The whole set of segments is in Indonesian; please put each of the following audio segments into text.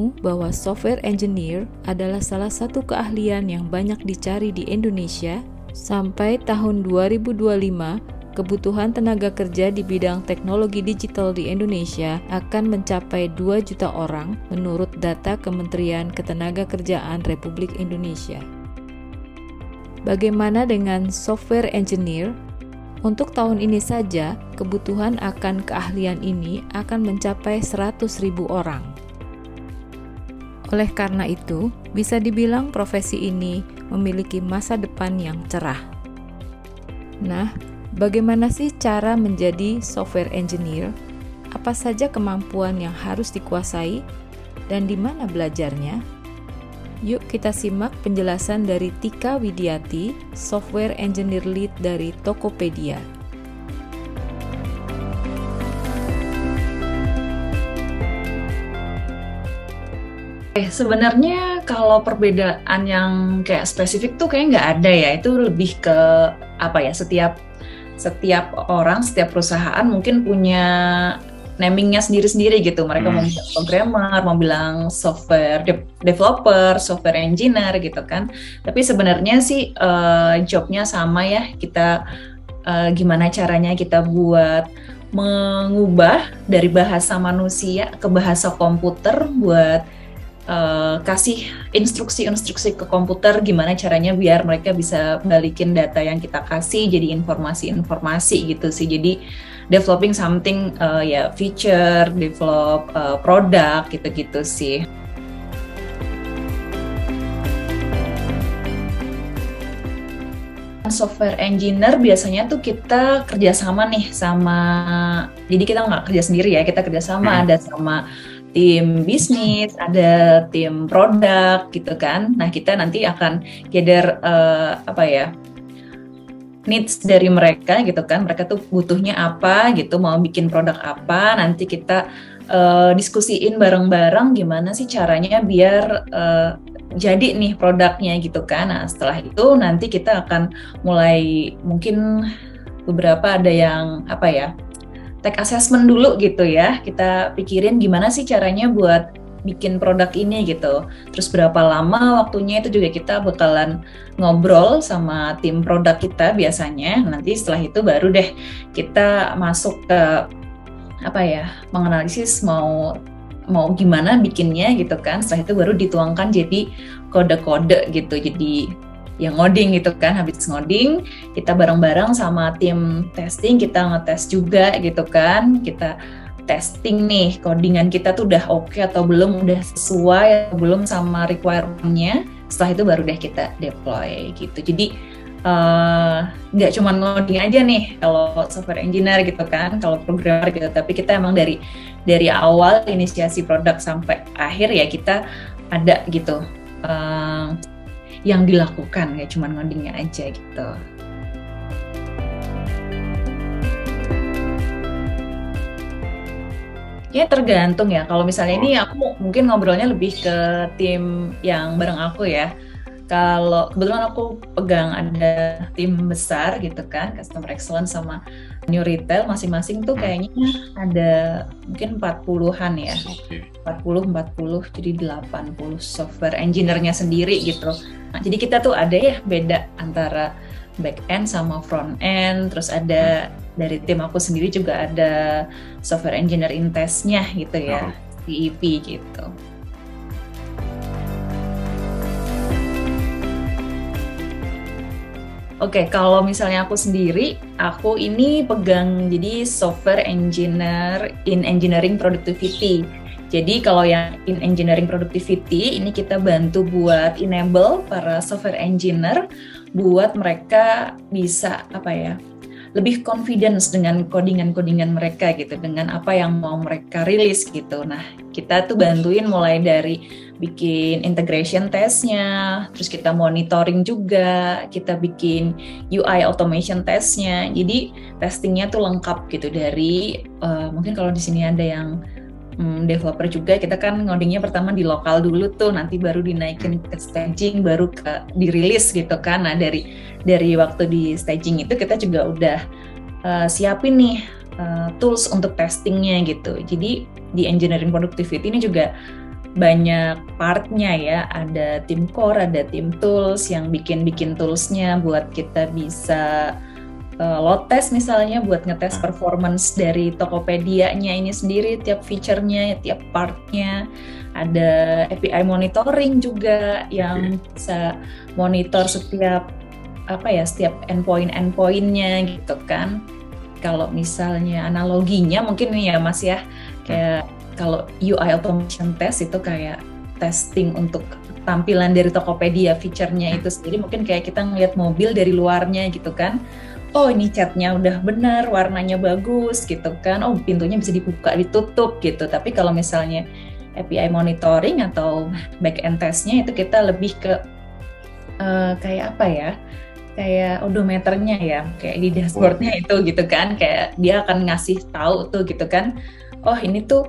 kamu bahwa software engineer adalah salah satu keahlian yang banyak dicari di Indonesia? Sampai tahun 2025, kebutuhan tenaga kerja di bidang teknologi digital di Indonesia akan mencapai 2 juta orang menurut data Kementerian Ketenagakerjaan Republik Indonesia. Bagaimana dengan software engineer? Untuk tahun ini saja, kebutuhan akan keahlian ini akan mencapai 100.000 orang. Oleh karena itu, bisa dibilang profesi ini memiliki masa depan yang cerah. Nah, bagaimana sih cara menjadi software engineer? Apa saja kemampuan yang harus dikuasai? Dan di mana belajarnya? Yuk kita simak penjelasan dari Tika Widiati, Software Engineer Lead dari Tokopedia. Sebenarnya kalau perbedaan yang kayak spesifik tuh kayak nggak ada ya. Itu lebih ke apa ya? Setiap orang, setiap perusahaan mungkin punya namingnya sendiri-sendiri gitu. Mereka mau bilang programmer, mau bilang software developer, software engineer gitu kan. Tapi sebenarnya sih jobnya sama ya. Kita gimana caranya kita buat mengubah dari bahasa manusia ke bahasa komputer buat kasih instruksi-instruksi ke komputer gimana caranya biar mereka bisa balikin data yang kita kasih jadi informasi-informasi gitu sih. Jadi developing something ya feature, develop produk gitu-gitu sih. Software engineer biasanya tuh kita kerjasama nih jadi kita nggak kerja sendiri ya, kita kerjasama ada sama tim bisnis, ada tim produk gitu kan. Nah kita nanti akan gather needs dari mereka gitu kan. Mereka tuh butuhnya apa gitu, mau bikin produk apa. Nanti kita diskusiin bareng-bareng gimana sih caranya biar jadi nih produknya gitu kan. Nah setelah itu nanti kita akan mulai mungkin beberapa ada yang tech assessment dulu gitu ya, kita pikirin gimana sih caranya buat bikin produk ini gitu. Terus berapa lama waktunya itu juga kita bakalan ngobrol sama tim produk kita biasanya. Nanti setelah itu baru deh kita masuk ke menganalisis mau gimana bikinnya gitu kan. Setelah itu baru dituangkan jadi kode-kode gitu. Jadi yang ngoding gitu kan, habis ngoding kita bareng-bareng sama tim testing, kita ngetes juga gitu kan, kita testing nih codingan kita tuh udah oke atau belum, udah sesuai atau belum sama requirement-nya. Setelah itu baru deh kita deploy gitu. Jadi nggak cuma ngoding aja nih kalau software engineer gitu kan, kalau programmer gitu, tapi kita emang dari awal inisiasi produk sampai akhir ya kita ada gitu yang dilakukan, kayak cuma ngodingnya aja gitu. Ya tergantung ya, kalau misalnya ini aku mungkin ngobrolnya lebih ke tim yang bareng aku ya. Kalau kebetulan aku pegang ada tim besar gitu kan, Customer Excellence sama New Retail, masing-masing tuh kayaknya ada mungkin 40-an ya. 40, jadi 80 software engineer-nya sendiri gitu. Nah, jadi kita tuh ada ya beda antara back end sama front end, terus ada dari tim aku sendiri juga ada software engineer in test-nya gitu ya, DEP gitu. Oke, kalau misalnya aku sendiri, aku ini pegang jadi software engineer in engineering productivity. Jadi kalau yang in engineering productivity, ini kita bantu buat enable para software engineer buat mereka bisa lebih confidence dengan codingan-codingan mereka gitu, dengan apa yang mau mereka rilis gitu. Nah, kita tuh bantuin mulai dari bikin integration testnya, terus kita monitoring juga, kita bikin UI automation testnya. Jadi testingnya tuh lengkap gitu dari mungkin kalau di sini ada yang developer juga, kita kan ngodingnya pertama di lokal dulu tuh, nanti baru dinaikin ke staging, baru dirilis gitu kan. Nah dari waktu di staging itu kita juga udah siapin nih tools untuk testingnya gitu. Jadi di engineering productivity ini juga banyak partnya ya, ada tim core, ada tim tools yang bikin toolsnya buat kita bisa load test misalnya buat ngetes performance dari Tokopedia-nya ini sendiri, tiap feature-nya, tiap part-nya. Ada API monitoring juga yang bisa monitor setiap endpoint-endpointnya gitu kan. Kalau misalnya analoginya mungkin nih ya Mas ya, kayak kalau UI automation test itu kayak testing untuk tampilan dari Tokopedia, feature-nya itu sendiri mungkin kayak kita ngeliat mobil dari luarnya gitu kan. Oh ini catnya udah benar, warnanya bagus gitu kan. Oh pintunya bisa dibuka, ditutup gitu. Tapi kalau misalnya API monitoring atau back-end testnya itu kita lebih ke kayak apa ya? Kayak odometernya ya, kayak di dashboardnya itu gitu kan, kayak dia akan ngasih tahu tuh gitu kan, oh ini tuh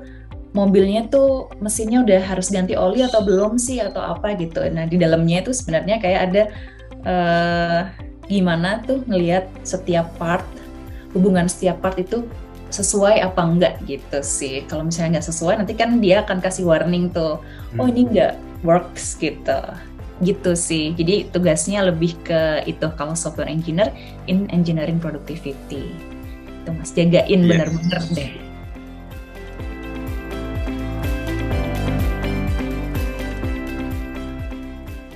mobilnya tuh mesinnya udah harus ganti oli atau belum sih atau apa gitu. Nah di dalamnya itu sebenarnya kayak ada gimana tuh ngelihat setiap part, hubungan setiap part itu sesuai apa enggak gitu sih. Kalau misalnya nggak sesuai nanti kan dia akan kasih warning tuh, oh ini nggak works gitu sih. Jadi tugasnya lebih ke itu kalau software engineer in engineering productivity. Itu Mas, jagain bener-bener deh.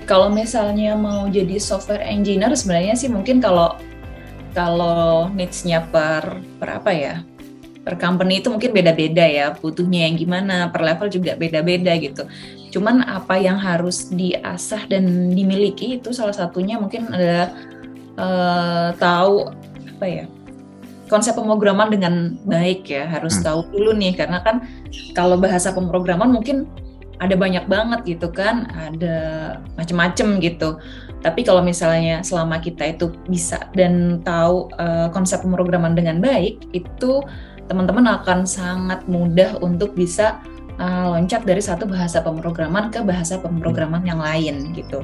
Kalau misalnya mau jadi software engineer sebenarnya sih mungkin kalau needs-nya per apa ya? Per company itu mungkin beda-beda ya, butuhnya yang gimana, per level juga beda-beda gitu. Cuman apa yang harus diasah dan dimiliki itu salah satunya mungkin adalah tahu apa ya, konsep pemrograman dengan baik ya, harus tahu dulu nih, karena kan kalau bahasa pemrograman mungkin ada banyak banget gitu kan, ada macem-macem gitu. Tapi kalau misalnya selama kita itu bisa dan tahu konsep pemrograman dengan baik, itu teman-teman akan sangat mudah untuk bisa loncat dari satu bahasa pemrograman ke bahasa pemrograman yang lain gitu.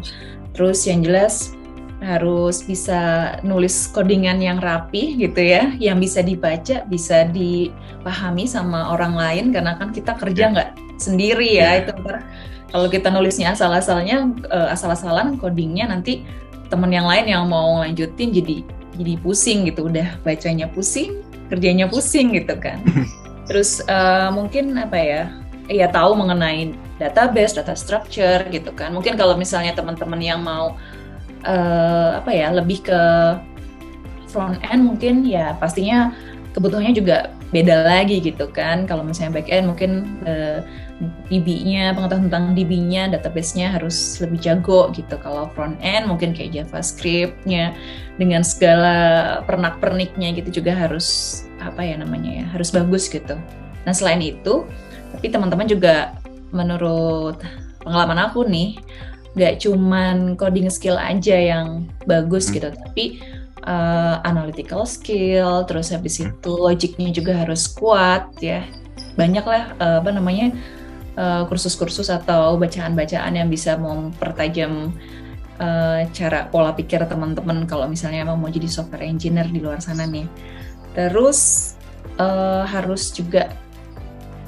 Terus yang jelas harus bisa nulis codingan yang rapi gitu ya, yang bisa dibaca, bisa dipahami sama orang lain, karena kan kita kerja nggak sendiri ya. Itu ntar kalau kita nulisnya asal-asalan codingnya, nanti teman yang lain yang mau lanjutin jadi pusing gitu, udah bacanya pusing, kerjanya pusing gitu kan. Terus mungkin apa ya tahu mengenai database, data structure gitu kan. Mungkin kalau misalnya teman-teman yang mau lebih ke front end mungkin ya pastinya kebutuhannya juga beda lagi gitu kan. Kalau misalnya back end mungkin DB-nya, pengetahuan tentang DB-nya, database-nya harus lebih jago gitu. Kalau front end mungkin kayak JavaScript-nya dengan segala pernak-perniknya gitu juga harus harus bagus gitu. Nah selain itu, tapi teman-teman juga menurut pengalaman aku nih, gak cuman coding skill aja yang bagus gitu, tapi analytical skill, terus habis itu logiknya juga harus kuat ya. Banyak lah kursus-kursus atau bacaan-bacaan yang bisa mempertajam cara pola pikir teman-teman kalau misalnya emang mau jadi software engineer di luar sana nih. Terus harus juga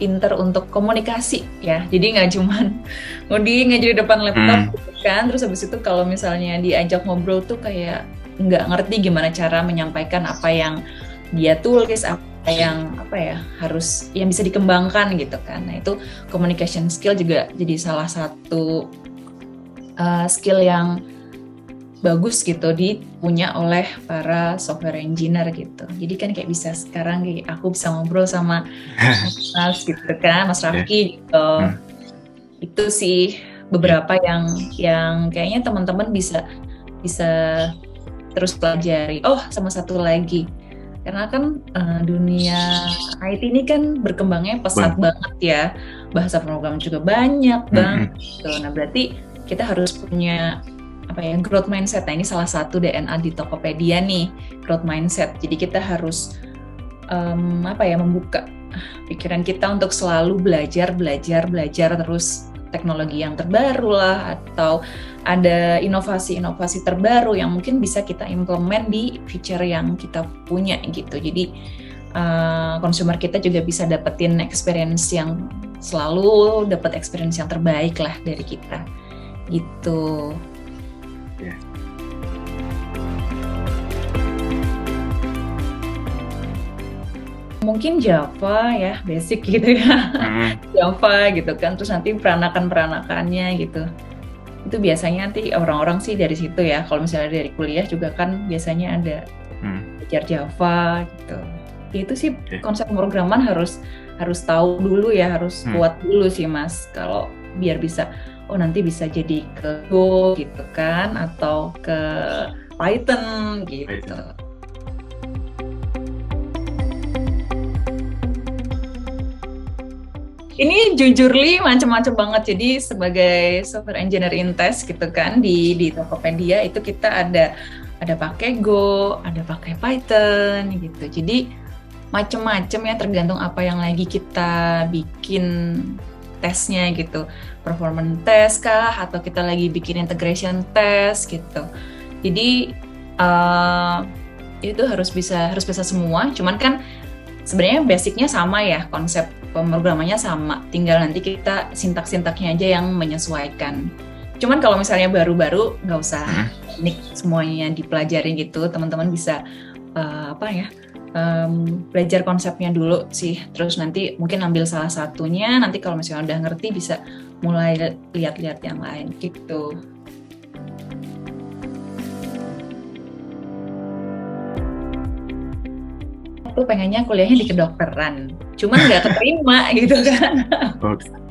pinter untuk komunikasi ya, jadi nggak cuman ngoding aja di depan laptop gitu kan. Terus habis itu kalau misalnya diajak ngobrol tuh kayak nggak ngerti gimana cara menyampaikan apa yang dia tulis, apa yang harus yang bisa dikembangkan gitu kan. Nah itu communication skill juga jadi salah satu skill yang bagus gitu dipunya oleh para software engineer gitu. Jadi kan kayak bisa sekarang kayak aku bisa ngobrol sama Mas gitu kan, Mas Rafki gitu. Itu sih beberapa yang kayaknya teman-teman bisa terus pelajari. Oh, sama satu lagi. Karena kan dunia IT ini kan berkembangnya pesat banget ya. Bahasa pemrograman juga banyak banget gitu. Nah, berarti kita harus punya growth mindset. Nah ini salah satu DNA di Tokopedia nih, growth mindset. Jadi kita harus membuka pikiran kita untuk selalu belajar terus teknologi yang terbaru lah, atau ada inovasi terbaru yang mungkin bisa kita implement di feature yang kita punya gitu. Jadi consumer kita juga bisa dapetin experience yang selalu dapat experience yang terbaik lah dari kita gitu. Ya. Mungkin Java ya, basic gitu ya. Java gitu kan, terus nanti peranakan-peranakannya gitu. Itu biasanya nanti orang-orang sih dari situ ya. Kalau misalnya dari kuliah juga kan biasanya ada belajar Java gitu. Itu sih konsep pemrograman harus tahu dulu ya, harus kuat dulu sih Mas. Kalau biar bisa, nanti bisa jadi ke Go gitu kan, atau ke Python gitu. Ini jujur macam-macam banget. Jadi sebagai software engineer in test gitu kan di Tokopedia itu kita ada pakai Go, ada pakai Python gitu. Jadi macam-macam ya, tergantung apa yang lagi kita bikin tesnya gitu. Performance test kah, atau kita lagi bikin integration test gitu. Jadi itu harus bisa semua. Cuman kan sebenarnya basicnya sama ya, konsep pemrogramannya sama, tinggal nanti kita sintak-sintaknya aja yang menyesuaikan. Cuman kalau misalnya baru-baru nggak usah teknik semuanya dipelajarin gitu, teman-teman bisa belajar konsepnya dulu sih, terus nanti mungkin ambil salah satunya, nanti kalau misalnya udah ngerti bisa mulai lihat-lihat yang lain gitu. Aku pengennya kuliahnya di kedokteran, cuman nggak keterima gitu kan.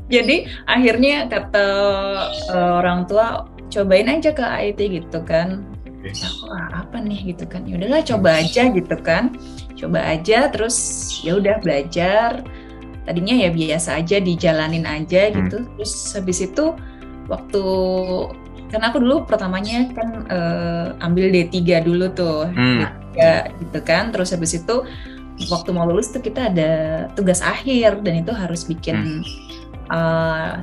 Jadi akhirnya kata orang tua, cobain aja ke IT gitu kan. Aku apa nih gitu kan, ya udahlah coba aja gitu kan, coba aja, terus ya udah belajar. Tadinya ya biasa aja, dijalanin aja gitu. Terus habis itu waktu, karena aku dulu pertamanya kan ambil D3 dulu tuh, D3 gitu kan. Terus habis itu waktu mau lulus tuh kita ada tugas akhir dan itu harus bikin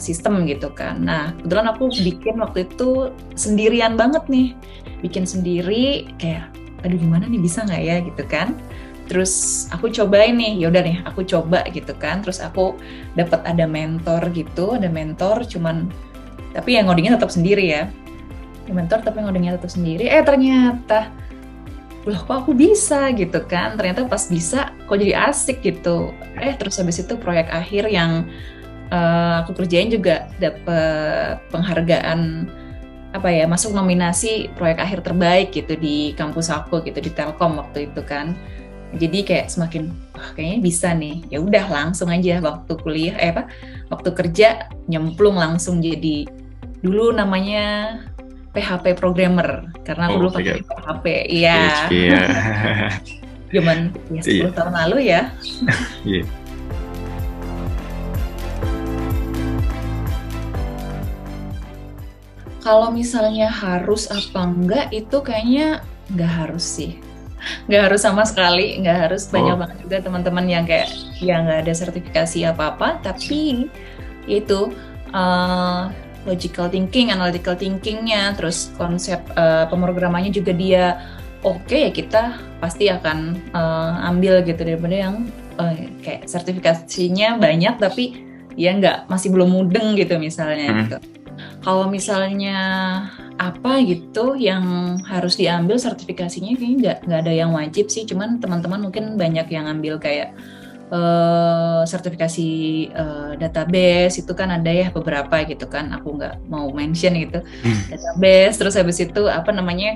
sistem gitu kan. Nah kebetulan aku bikin waktu itu sendirian banget nih, bikin sendiri, kayak aduh gimana nih, bisa nggak ya gitu kan. Terus aku cobain nih, yaudah nih aku coba gitu kan. Terus aku dapat ada mentor gitu, cuman tapi yang ngodingnya tetap sendiri ya. Mentor tapi ngodingnya tetap sendiri. Ternyata loh kok aku bisa gitu kan. Ternyata pas bisa kok jadi asik gitu. Terus habis itu proyek akhir yang aku kerjain juga dapet penghargaan masuk nominasi proyek akhir terbaik gitu di kampus aku gitu, di Telkom waktu itu kan. Jadi kayak semakin kayaknya bisa nih. Ya udah langsung aja waktu kuliah waktu kerja nyemplung langsung jadi, dulu namanya PHP programmer karena aku dulu pakai PHP. Iya. Zaman 10 tahun lalu ya. Kalau misalnya harus apa enggak, itu kayaknya nggak harus sih. Nggak harus sama sekali, nggak harus. Banyak banget juga teman-teman yang kayak ya nggak ada sertifikasi apa-apa, tapi itu logical thinking, analytical thinkingnya, terus konsep pemrogramannya juga dia oke, ya kita pasti akan ambil gitu, daripada yang kayak sertifikasinya banyak tapi ya masih belum mudeng gitu misalnya gitu. Kalau misalnya apa gitu yang harus diambil sertifikasinya, kayaknya nggak ada yang wajib sih. Cuman teman-teman mungkin banyak yang ambil kayak sertifikasi database, itu kan ada ya beberapa gitu kan. Aku nggak mau mention gitu. Database, terus habis itu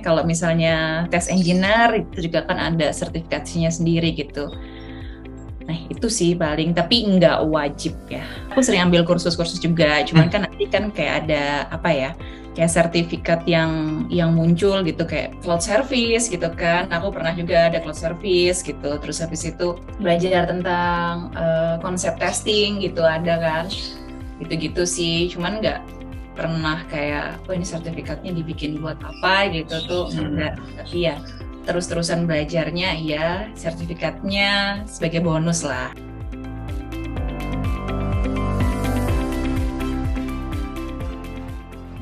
kalau misalnya test engineer itu juga kan ada sertifikasinya sendiri gitu. Nah itu sih paling, tapi nggak wajib ya. Aku sering ambil kursus-kursus juga, cuman kan nanti kan kayak ada kayak sertifikat yang muncul gitu, kayak cloud service gitu kan. Aku pernah juga ada cloud service gitu. Terus habis itu belajar tentang konsep testing gitu ada kan. Gitu-gitu sih, cuman nggak pernah kayak ini sertifikatnya dibikin buat apa gitu tuh enggak. Tapi ya terus-terusan belajarnya, ya sertifikatnya sebagai bonus lah.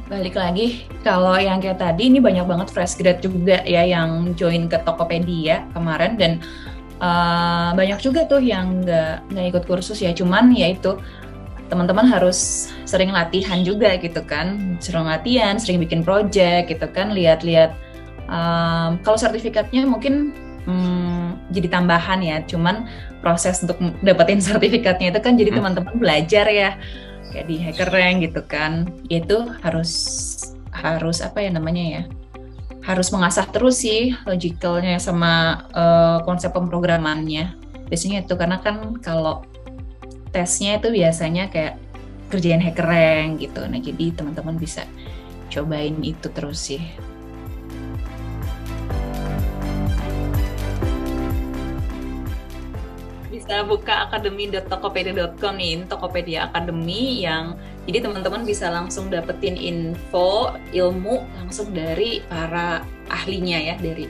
Balik lagi, kalau yang kayak tadi, ini banyak banget fresh grad juga ya yang join ke Tokopedia kemarin, dan banyak juga tuh yang nggak ikut kursus ya, cuman ya itu teman-teman harus sering latihan juga gitu kan, sering latihan, sering bikin project gitu kan, lihat-lihat. Kalau sertifikatnya mungkin jadi tambahan ya, cuman proses untuk dapetin sertifikatnya itu kan jadi teman-teman belajar ya, kayak di HackerRank gitu kan, itu harus apa ya namanya ya, harus mengasah terus sih logicalnya sama konsep pemrogramannya. Biasanya itu karena kan kalau tesnya itu biasanya kayak kerjain HackerRank gitu. Nah, jadi teman-teman bisa cobain itu terus sih. Bisa buka akademi.tokopedia.com nih, Tokopedia Academy, yang jadi teman-teman bisa langsung dapetin info, ilmu langsung dari para ahlinya ya, dari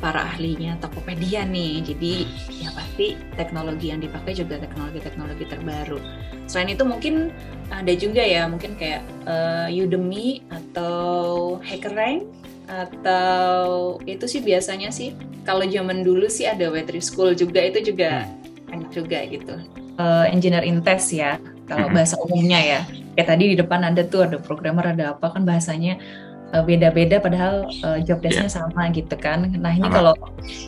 para ahlinya Tokopedia nih. Jadi ya pasti teknologi yang dipakai juga teknologi-teknologi terbaru. Selain itu mungkin ada juga ya, mungkin kayak Udemy atau HackerRank, atau itu sih biasanya sih kalau zaman dulu sih ada Web3 School juga, itu juga banyak juga gitu. Engineer in test ya, kalau bahasa umumnya ya. Kayak tadi di depan ada tuh, ada programmer, ada apa kan bahasanya beda-beda padahal job desk-nya sama gitu kan. Nah ini kalau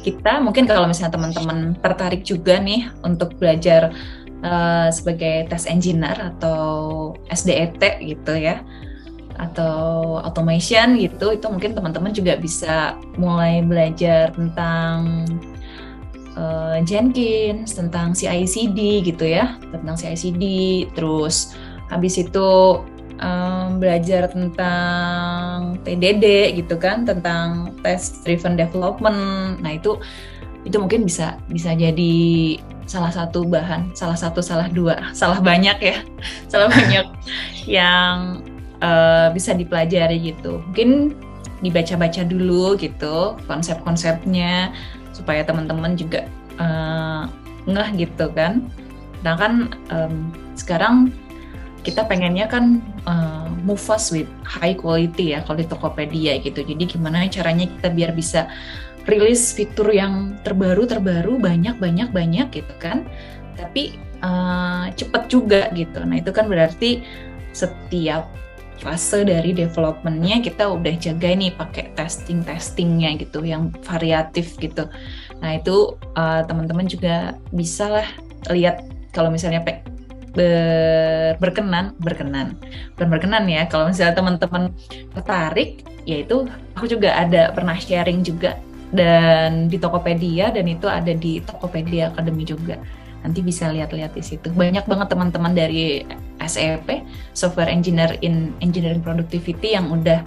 kita mungkin kalau misalnya teman-teman tertarik juga nih untuk belajar sebagai test engineer atau SDET gitu ya, atau automation gitu, itu mungkin teman-teman juga bisa mulai belajar tentang Jenkins, tentang CI/CD gitu ya, tentang CI/CD, terus habis itu belajar tentang TDD gitu kan, tentang test driven development. Nah itu mungkin bisa jadi salah satu bahan, salah dua, salah banyak ya, salah banyak yang bisa dipelajari gitu. Mungkin dibaca-baca dulu gitu konsep-konsepnya supaya teman-teman juga ngeh gitu kan. Nah kan sekarang kita pengennya kan move fast with high quality ya kalau di Tokopedia gitu. Jadi gimana caranya kita biar bisa rilis fitur yang terbaru banyak gitu kan. Tapi cepet juga gitu. Nah itu kan berarti setiap fase dari development-nya kita udah jaga nih pakai testingnya gitu yang variatif gitu. Nah itu teman-teman juga bisa lah lihat kalau misalnya berkenan ya, kalau misalnya teman-teman tertarik, yaitu aku juga ada pernah sharing juga dan di Tokopedia, dan itu ada di Tokopedia Academy juga. Nanti bisa lihat-lihat di situ. Banyak banget teman-teman dari SEP, Software Engineer in Engineering Productivity, yang udah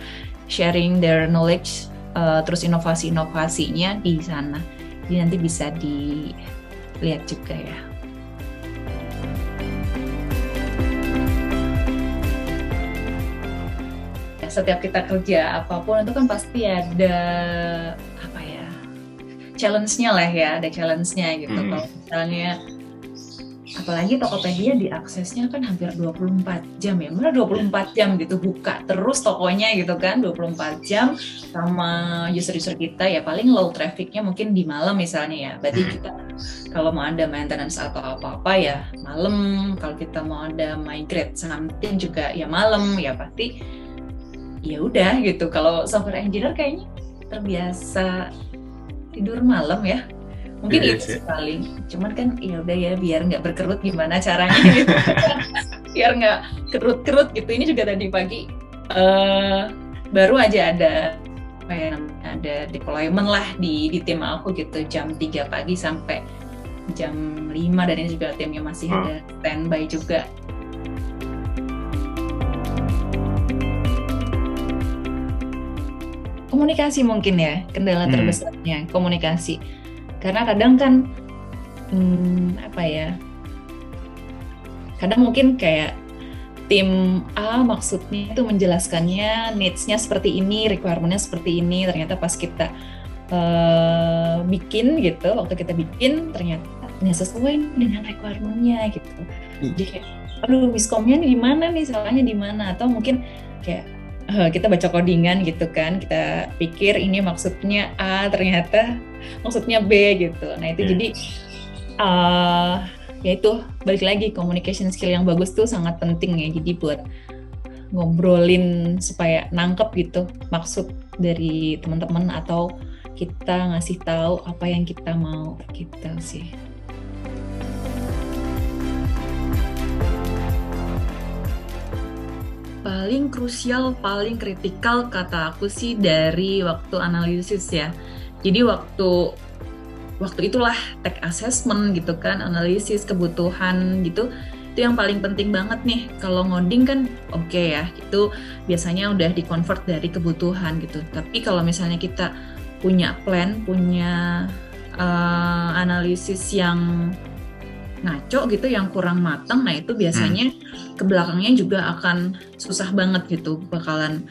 sharing their knowledge, terus inovasi-inovasinya di sana. Jadi nanti bisa dilihat juga ya. Setiap kita kerja apapun itu kan pasti ada apa ya, challenge-nya lah ya, ada challenge-nya gitu. Kalau misalnya apalagi Tokopedia diaksesnya kan hampir 24 jam ya, benar 24 jam gitu, buka terus tokonya gitu kan, 24 jam sama user-user kita ya, paling low traffic-nya mungkin di malam misalnya ya, berarti kita kalau mau ada maintenance atau apa-apa ya malam, kalau kita mau ada migrate something juga ya malam, ya pasti ya udah gitu. Kalau software engineer kayaknya terbiasa tidur malam ya, mungkin itu sih paling. Cuman kan ya udah ya, biar nggak berkerut gimana caranya gitu. Biar nggak kerut-kerut gitu. Ini juga tadi pagi baru aja ada ada deployment lah di tim aku gitu, jam 3 pagi sampai jam 5, dan ini juga timnya masih ada standby juga. Komunikasi mungkin ya, kendala terbesarnya komunikasi. Karena kadang kan kadang mungkin kayak tim A maksudnya itu menjelaskannya needs-nya seperti ini, requirement-nya seperti ini, ternyata pas kita bikin gitu, waktu kita bikin ternyata nggak sesuai dengan requirement-nya gitu. Jadi kayak, aduh miskomnya nih di mana nih, salahnya di mana, atau mungkin kayak kita baca codingan gitu kan, kita pikir ini maksudnya A, ternyata maksudnya B gitu. Nah itu jadi ya itu balik lagi communication skill yang bagus tuh sangat penting ya. Jadi buat ngobrolin supaya nangkep gitu maksud dari teman-teman atau kita ngasih tahu apa yang kita mau gitu sih. Paling krusial, paling kritikal kata aku sih dari waktu analisis ya. Jadi waktu itulah tech assessment gitu kan, analisis kebutuhan gitu. Itu yang paling penting banget nih. Kalau ngoding kan oke ya, itu biasanya udah di-convert dari kebutuhan gitu. Tapi kalau misalnya kita punya plan, punya analisis yang ngaco gitu, yang kurang matang, nah itu biasanya ke belakangnya juga akan susah banget gitu. Bakalan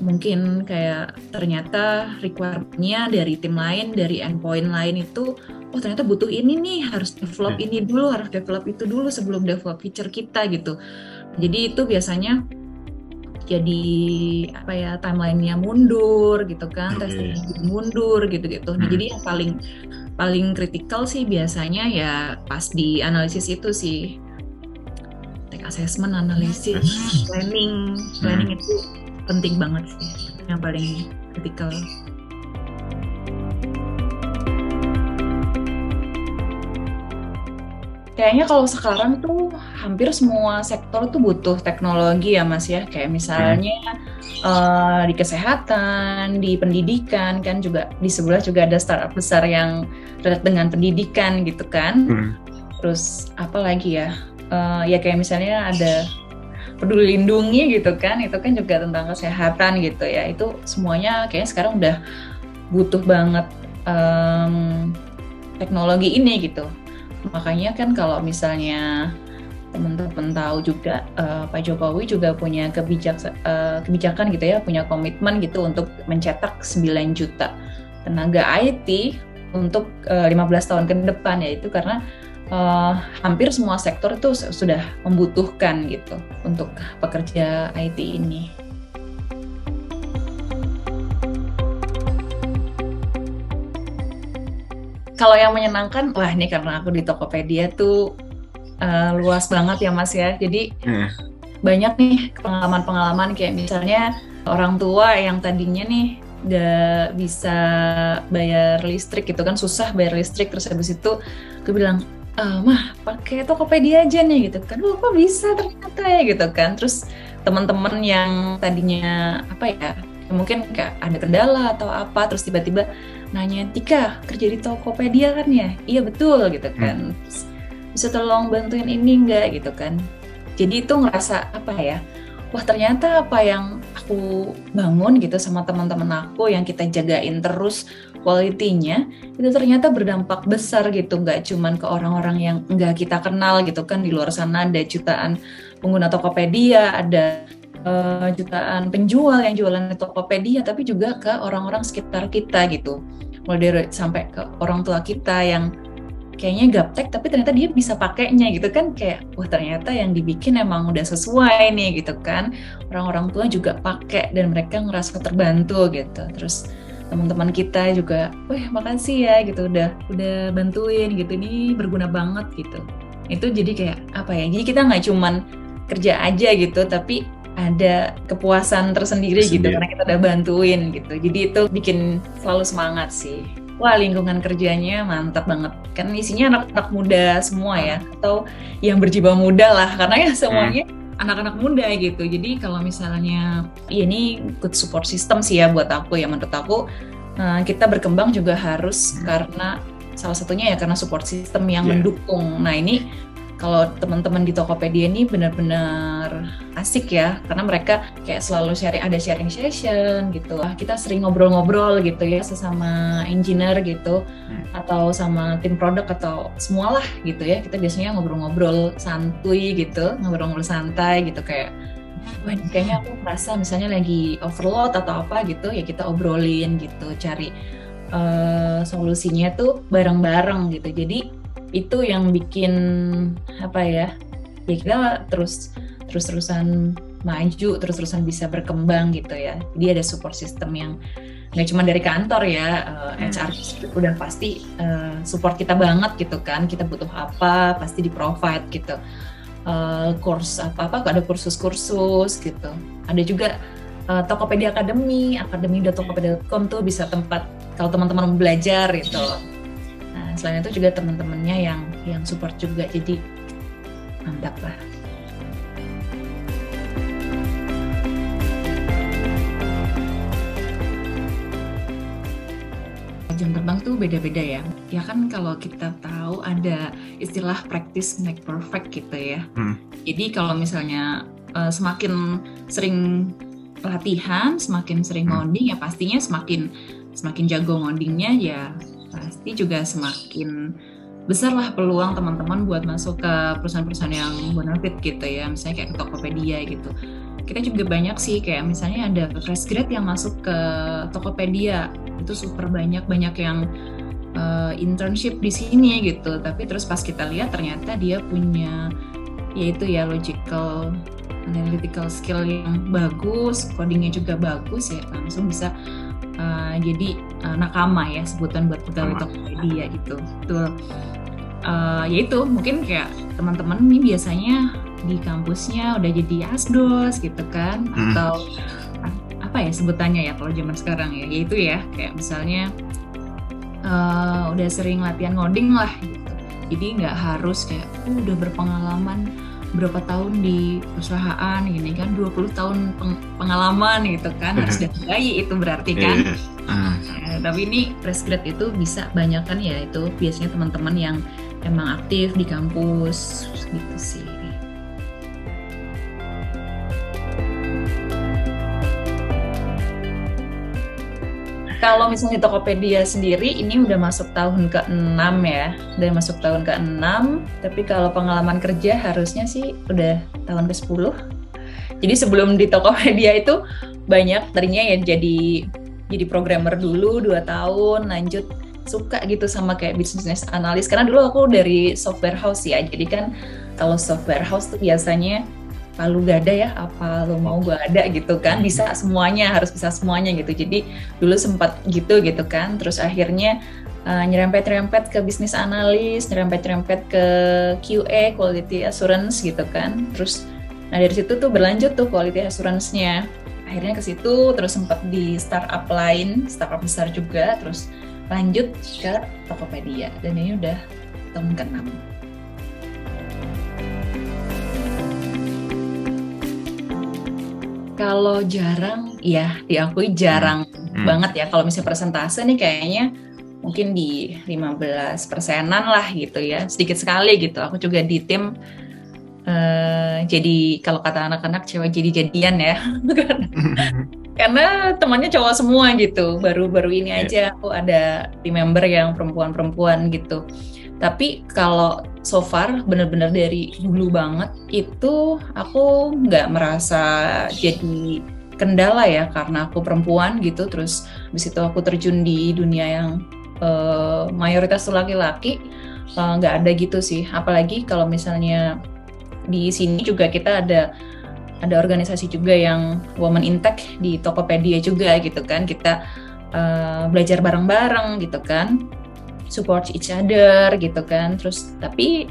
mungkin kayak ternyata requirement-nya dari tim lain, dari endpoint lain itu, oh ternyata butuh ini nih, harus develop ini dulu, harus develop itu dulu sebelum develop feature kita gitu. Jadi itu biasanya jadi apa ya, timeline-nya mundur gitu kan, testingnya mundur gitu-gitu. Nah, jadi yang paling kritikal sih biasanya ya pas di analisis itu sih, tech assessment, analisis, planning itu penting banget sih, yang paling kritikal. Kayaknya kalau sekarang tuh hampir semua sektor tuh butuh teknologi ya Mas ya, kayak misalnya di kesehatan, di pendidikan kan, juga di sebelah juga ada startup besar yang terkait dengan pendidikan gitu kan. Terus apa lagi ya, ya kayak misalnya ada Peduli Lindungi gitu kan, itu kan juga tentang kesehatan gitu ya. Itu semuanya kayaknya sekarang udah butuh banget teknologi ini gitu. Makanya kan kalau misalnya teman-teman tahu juga Pak Jokowi juga punya kebijakan gitu ya, punya komitmen gitu untuk mencetak 9 juta tenaga IT untuk 15 tahun ke depan, yaitu karena hampir semua sektor itu sudah membutuhkan gitu untuk pekerja IT ini. Kalau yang menyenangkan, wah ini karena aku di Tokopedia tuh luas banget ya Mas ya. Jadi banyak nih pengalaman-pengalaman, kayak misalnya orang tua yang tadinya nih gak bisa bayar listrik gitu kan, susah bayar listrik, terus habis itu aku bilang, mah pakai Tokopedia aja nih gitu kan. Oh kok bisa ternyata ya gitu kan. Terus teman-teman yang tadinya apa ya, mungkin kayak ada kendala atau apa, terus tiba-tiba nanya, Tika kerja di Tokopedia kan ya? Iya betul gitu kan. Terus, bisa tolong bantuin ini enggak gitu kan. Jadi itu ngerasa apa ya, wah ternyata apa yang aku bangun gitu sama teman-teman aku, yang kita jagain terus quality-nya, itu ternyata berdampak besar gitu. Nggak cuman ke orang-orang yang nggak kita kenal gitu kan. Di luar sana ada jutaan pengguna Tokopedia, ada jutaan penjual yang jualan di Tokopedia, tapi juga ke orang-orang sekitar kita gitu. Mulai dari sampai ke orang tua kita yang kayaknya gaptek tapi ternyata dia bisa pakainya gitu kan, kayak wah ternyata yang dibikin emang udah sesuai nih gitu kan. Orang-orang tua juga pakai dan mereka ngerasa terbantu gitu. Terus teman-teman kita juga, wah makasih ya gitu, udah bantuin gitu, ini berguna banget gitu. Itu jadi kayak apa ya, jadi kita nggak cuman kerja aja gitu, tapi ada kepuasan tersendiri gitu karena kita udah bantuin gitu. Jadi itu bikin selalu semangat sih. Wah lingkungan kerjanya mantap banget. Kan isinya anak-anak muda semua ya, atau yang berjiwa muda lah, karena ya semuanya anak-anak muda gitu. Jadi kalau misalnya ya ini good support system sih ya buat aku ya, menurut aku kita berkembang juga harus karena salah satunya ya karena support system yang mendukung. Nah ini kalau teman-teman di Tokopedia ini benar-benar asik ya, karena mereka kayak selalu ada sharing session gitu. Kita sering ngobrol-ngobrol gitu ya sesama engineer gitu, atau sama tim produk atau semualah gitu ya. Kita biasanya ngobrol-ngobrol santuy gitu, ngobrol-ngobrol santai gitu, kayak wah kayaknya aku merasa misalnya lagi overload atau apa gitu ya, kita obrolin gitu, cari solusinya tuh bareng-bareng gitu. Jadi itu yang bikin apa ya kita terus-terusan maju, terus-terusan bisa berkembang gitu ya. Jadi ada support system yang nggak cuma dari kantor ya, HR udah pasti support kita banget gitu kan, kita butuh apa pasti di provide gitu. Course apa ada kursus-kursus gitu, ada juga Tokopedia Academy, academy.tokopedia.com tuh bisa tempat kalau teman-teman mau belajar gitu. Nah, selain itu juga teman-temannya yang support juga, jadi mantap lah. Jam terbang tuh beda-beda ya. Ya kan kalau kita tahu ada istilah practice make perfect gitu ya. Jadi kalau misalnya semakin sering latihan, semakin sering ngoding ya pastinya semakin jago ngodingnya ya pasti juga semakin besar lah peluang teman-teman buat masuk ke perusahaan-perusahaan yang bonafit gitu ya, misalnya kayak ke Tokopedia gitu. Kita juga banyak sih kayak misalnya ada fresh grad yang masuk ke Tokopedia, itu super banyak yang internship di sini gitu, tapi terus pas kita lihat ternyata dia punya yaitu ya logical analytical skill yang bagus, codingnya juga bagus ya, langsung bisa jadi nakama ya sebutan buat pegawai Tokopedia gitu. Betul. Yaitu mungkin kayak teman-teman nih biasanya di kampusnya udah jadi asdos gitu kan, atau apa ya sebutannya ya kalau zaman sekarang ya, yaitu ya kayak misalnya udah sering latihan ngoding lah gitu. Jadi nggak harus kayak udah berpengalaman berapa tahun di perusahaan gini kan, 20 tahun pengalaman gitu kan, harus dihargai itu berarti kan. Tapi ini fresh grad itu bisa banyak kan ya, itu biasanya teman-teman yang emang aktif di kampus gitu sih. Kalau misalnya Tokopedia sendiri ini udah masuk tahun ke-6 ya, tapi kalau pengalaman kerja harusnya sih udah tahun ke-10. Jadi sebelum di Tokopedia itu banyak tadinya ya jadi programmer dulu 2 tahun, lanjut suka gitu sama kayak business analyst, karena dulu aku dari software house ya, jadi kan kalau software house tuh biasanya palu gada ya, apa lo mau gue ada gitu kan, bisa semuanya, harus bisa semuanya gitu. Jadi dulu sempat gitu kan, terus akhirnya nyerempet ke business analyst, nyerempet ke QA, quality assurance gitu kan. Terus nah dari situ tuh berlanjut tuh quality assurance-nya, akhirnya ke situ, terus sempat di startup lain, startup besar juga, terus lanjut ke Tokopedia, dan ini udah tahun ke-6. Kalau jarang, ya diakui jarang banget ya. Kalau misalnya persentase nih kayaknya mungkin di 15%-an lah gitu ya. Sedikit sekali gitu. Aku juga di tim jadi kalau kata anak-anak cewek jadi-jadian ya. Karena temannya cowok semua gitu. Baru-baru ini aja aku ada team member yang perempuan-perempuan gitu. Tapi kalau so far benar-benar dari dulu banget itu aku nggak merasa jadi kendala ya, karena aku perempuan gitu. Terus habis itu aku terjun di dunia yang mayoritas laki-laki, nggak ada gitu sih. Apalagi kalau misalnya di sini juga kita ada organisasi juga yang Women in Tech di Tokopedia juga gitu kan. Kita belajar bareng-bareng gitu kan, support each other gitu kan. Terus tapi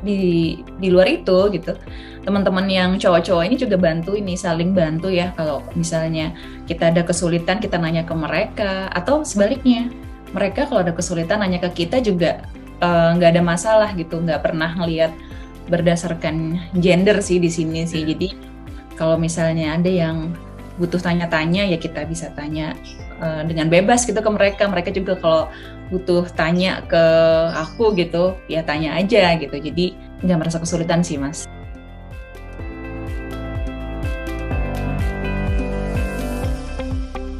di luar itu gitu, teman-teman yang cowok-cowok ini juga bantu, ini saling bantu ya. Kalau misalnya kita ada kesulitan kita nanya ke mereka, atau sebaliknya mereka kalau ada kesulitan nanya ke kita juga, nggak ada masalah gitu. Nggak pernah ngelihat berdasarkan gender sih di sini sih. Jadi kalau misalnya ada yang butuh tanya-tanya ya kita bisa tanya dengan bebas gitu ke mereka. Mereka juga kalau butuh tanya ke aku gitu ya tanya aja gitu. Jadi nggak merasa kesulitan sih, Mas.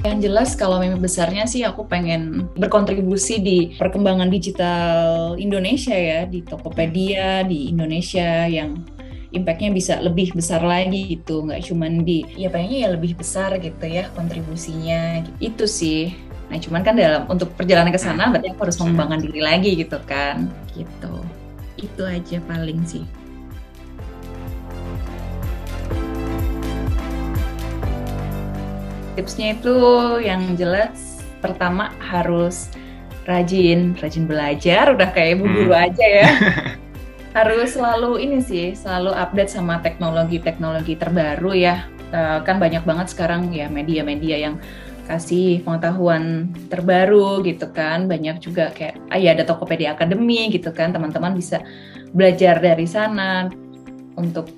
Yang jelas kalau mimpi besarnya sih aku pengen berkontribusi di perkembangan digital Indonesia ya, di Tokopedia di Indonesia, yang impact-nya bisa lebih besar lagi gitu, nggak cuman ya pengennya ya lebih besar gitu ya kontribusinya, itu sih. Nah cuman kan untuk perjalanan ke sana berarti aku harus mengembangkan diri lagi gitu kan, gitu. Itu aja paling sih. Tipsnya itu yang jelas pertama harus rajin belajar, udah kayak ibu guru aja ya. Harus selalu selalu update sama teknologi terbaru ya. Kan banyak banget sekarang ya media-media yang kasih pengetahuan terbaru gitu kan. Banyak juga kayak ada Tokopedia Academy gitu kan. Teman-teman bisa belajar dari sana untuk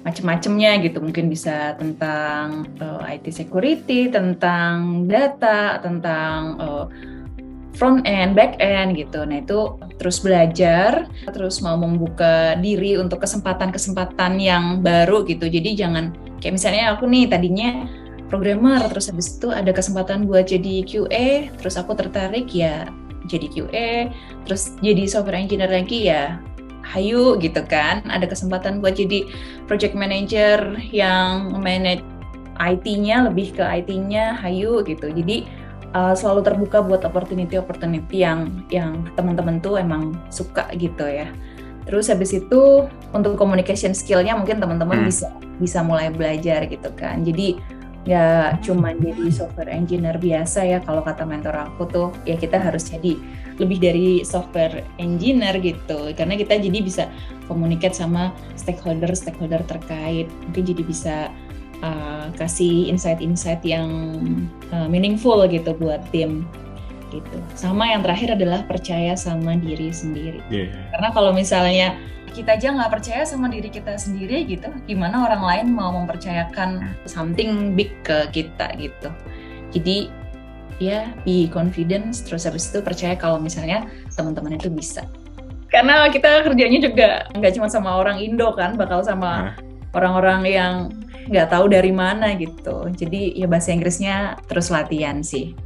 macem-macemnya gitu. Mungkin bisa tentang IT security, tentang data, tentang front end, back end gitu. Nah itu terus belajar, terus mau membuka diri untuk kesempatan-kesempatan yang baru gitu. Jadi jangan kayak misalnya aku nih tadinya programmer, terus habis itu ada kesempatan buat jadi QA, terus aku tertarik ya jadi QA, terus jadi software engineer lagi ya hayu gitu kan. Ada kesempatan buat jadi project manager yang manage IT-nya, lebih ke IT-nya hayu gitu. Jadi selalu terbuka buat opportunity yang teman-teman tuh emang suka gitu ya. Terus habis itu untuk communication skill-nya mungkin teman-teman bisa mulai belajar gitu kan. Jadi nggak cuma jadi software engineer biasa ya, kalau kata mentor aku tuh ya kita harus jadi lebih dari software engineer gitu. Karena kita jadi bisa communicate sama stakeholder terkait. Mungkin jadi bisa kasih insight-insight yang meaningful gitu buat tim gitu. Sama yang terakhir adalah percaya sama diri sendiri. Karena kalau misalnya kita aja nggak percaya sama diri kita sendiri gitu, gimana orang lain mau mempercayakan something big ke kita gitu. Jadi ya be confident, terus habis itu percaya kalau misalnya teman-teman itu bisa. Karena kita kerjanya juga nggak cuma sama orang Indo kan, bakal sama orang-orang yang nggak tahu dari mana gitu. Jadi ya bahasa Inggrisnya terus latihan sih.